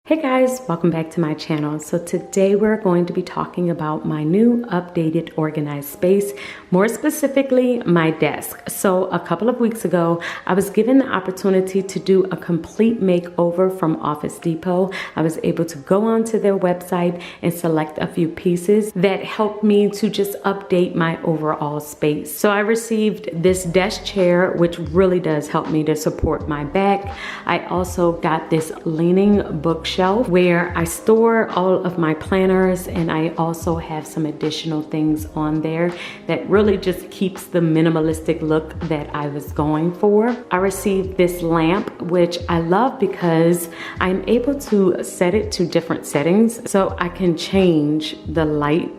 Hey guys, welcome back to my channel. So today we're going to be talking about my new updated organized space, more specifically my desk. So a couple of weeks ago, I was given the opportunity to do a complete makeover from Office Depot. I was able to go onto their website and select a few pieces that helped me to just update my overall space. So I received this desk chair, which really does help me to support my back. I also got this leaning bookshelf where I store all of my planners, and I also have some additional things on there that really just keeps the minimalistic look that I was going for. I received this lamp, which I love because I'm able to set it to different settings, so I can change the light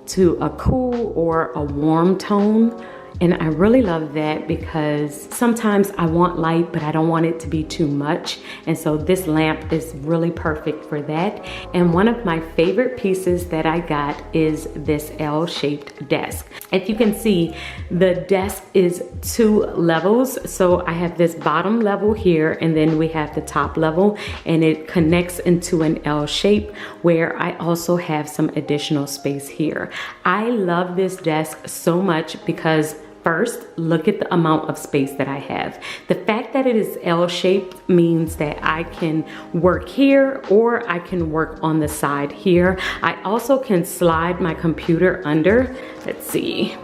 to a cool or a warm tone. And I really love that because sometimes I want light, but I don't want it to be too much. And so this lamp is really perfect for that. And one of my favorite pieces that I got is this L-shaped desk. If you can see, the desk is 2 levels. So I have this bottom level here, and then we have the top level, and it connects into an L shape where I also have some additional space here. I love this desk so much because first, look at the amount of space that I have. The fact that it is L-shaped means that I can work here or I can work on the side here. I also can slide my computer under. Let's see.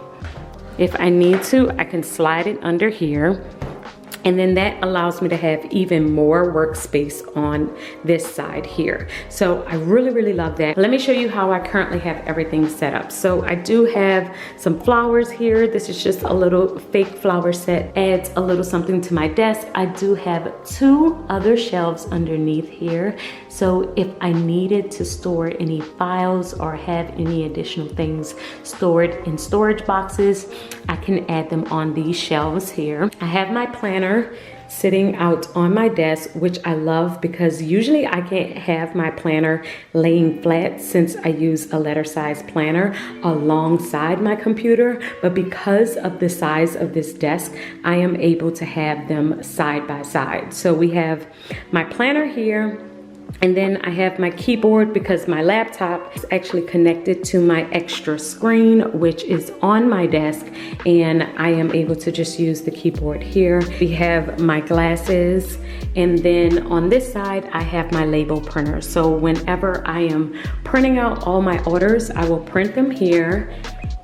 If I need to, I can slide it under here. And then that allows me to have even more workspace on this side here. So I really love that. Let me show you how I currently have everything set up. So I do have some flowers here. This is just a little fake flower set. Adds a little something to my desk. I do have 2 other shelves underneath here. So if I needed to store any files or have any additional things stored in storage boxes, I can add them on these shelves here. I have my planner sitting out on my desk, which I love because usually I can't have my planner laying flat since I use a letter size planner alongside my computer. But because of the size of this desk, I am able to have them side by side. So we have my planner here, and then I have my keyboard because my laptop is actually connected to my extra screen, which is on my desk, and I am able to just use the keyboard here. We have my glasses, and then on this side, I have my label printer. So whenever I am printing out all my orders, I will print them here,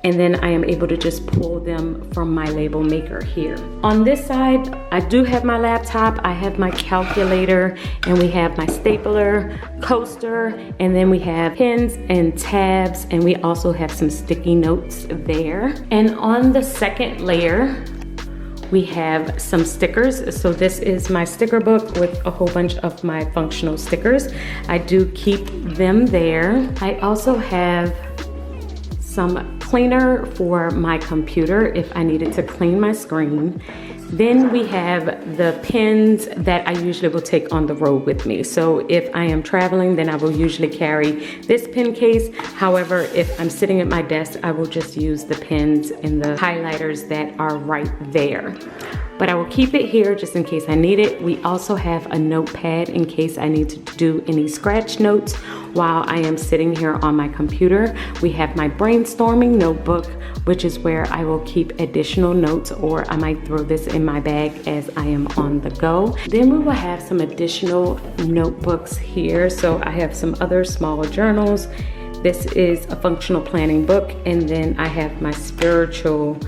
and then I am able to just pull them from my label maker here. On this side, I do have my laptop, I have my calculator, and we have my stapler, coaster, and then we have pens and tabs, and we also have some sticky notes there. And on the second layer, we have some stickers. So this is my sticker book with a whole bunch of my functional stickers. I do keep them there. I also have some cleaner for my computer if I needed to clean my screen. Then we have the pens that I usually will take on the road with me. So if I am traveling, then I will usually carry this pen case. However, if I'm sitting at my desk, I will just use the pens and the highlighters that are right there. But I will keep it here just in case I need it. We also have a notepad in case I need to do any scratch notes while I am sitting here on my computer. We have my brainstorming notebook, which is where I will keep additional notes, or I might throw this in my bag as I am on the go. Then we will have some additional notebooks here. So I have some other smaller journals. This is a functional planning book, and then I have my spiritual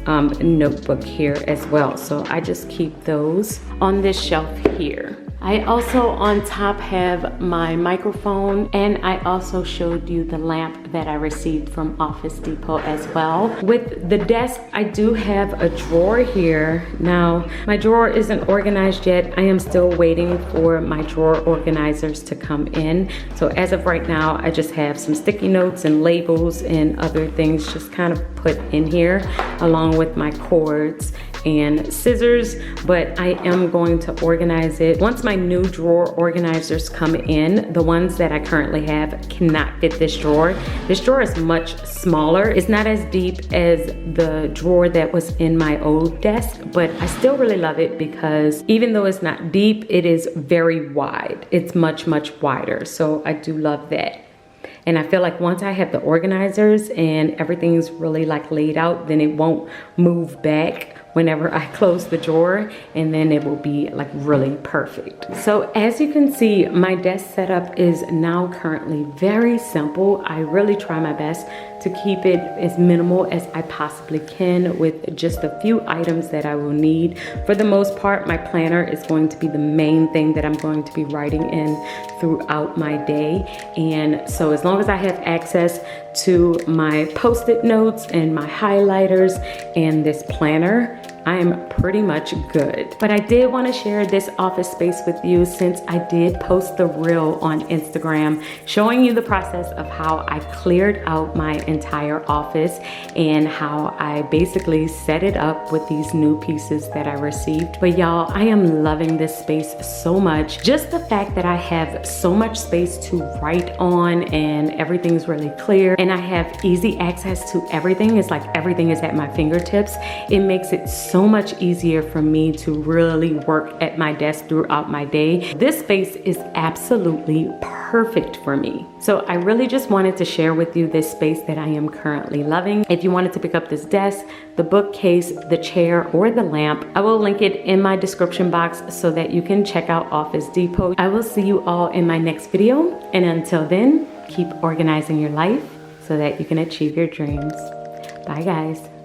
notebook here as well. So I just keep those on this shelf here. I also on top have my microphone, and I also showed you the lamp that I received from Office Depot as well. With the desk, I do have a drawer here. Now, my drawer isn't organized yet. I am still waiting for my drawer organizers to come in. So as of right now, I just have some sticky notes and labels and other things just kind of put in here, along with my cords and scissors, but I am going to organize it. Once my new drawer organizers come in, the ones that I currently have cannot fit this drawer. This drawer is much smaller. It's not as deep as the drawer that was in my old desk, but I still really love it because even though it's not deep, it is very wide. It's much, much wider. So I do love that. And I feel like once I have the organizers and everything's really like laid out, then it won't move back whenever I close the drawer, and then it will be like really perfect. So as you can see, my desk setup is now currently very simple. I really try my best to keep it as minimal as I possibly can with just a few items that I will need. For the most part, my planner is going to be the main thing that I'm going to be writing in throughout my day. And so as long as I have access to my post-it notes and my highlighters and this planner, I'm pretty much good. But I did want to share this office space with you since I did post the reel on Instagram showing you the process of how I cleared out my entire office and how I basically set it up with these new pieces that I received. But y'all, I am loving this space so much. Just the fact that I have so much space to write on and everything's really clear and I have easy access to everything. It's like everything is at my fingertips. It makes it so much easier for me to really work at my desk throughout my day. This space is absolutely perfect for me. So I really just wanted to share with you this space that I am currently loving. If you wanted to pick up this desk, the bookcase, the chair, or the lamp, I will link it in my description box so that you can check out Office Depot. I will see you all in my next video. And until then, keep organizing your life so that you can achieve your dreams. Bye guys.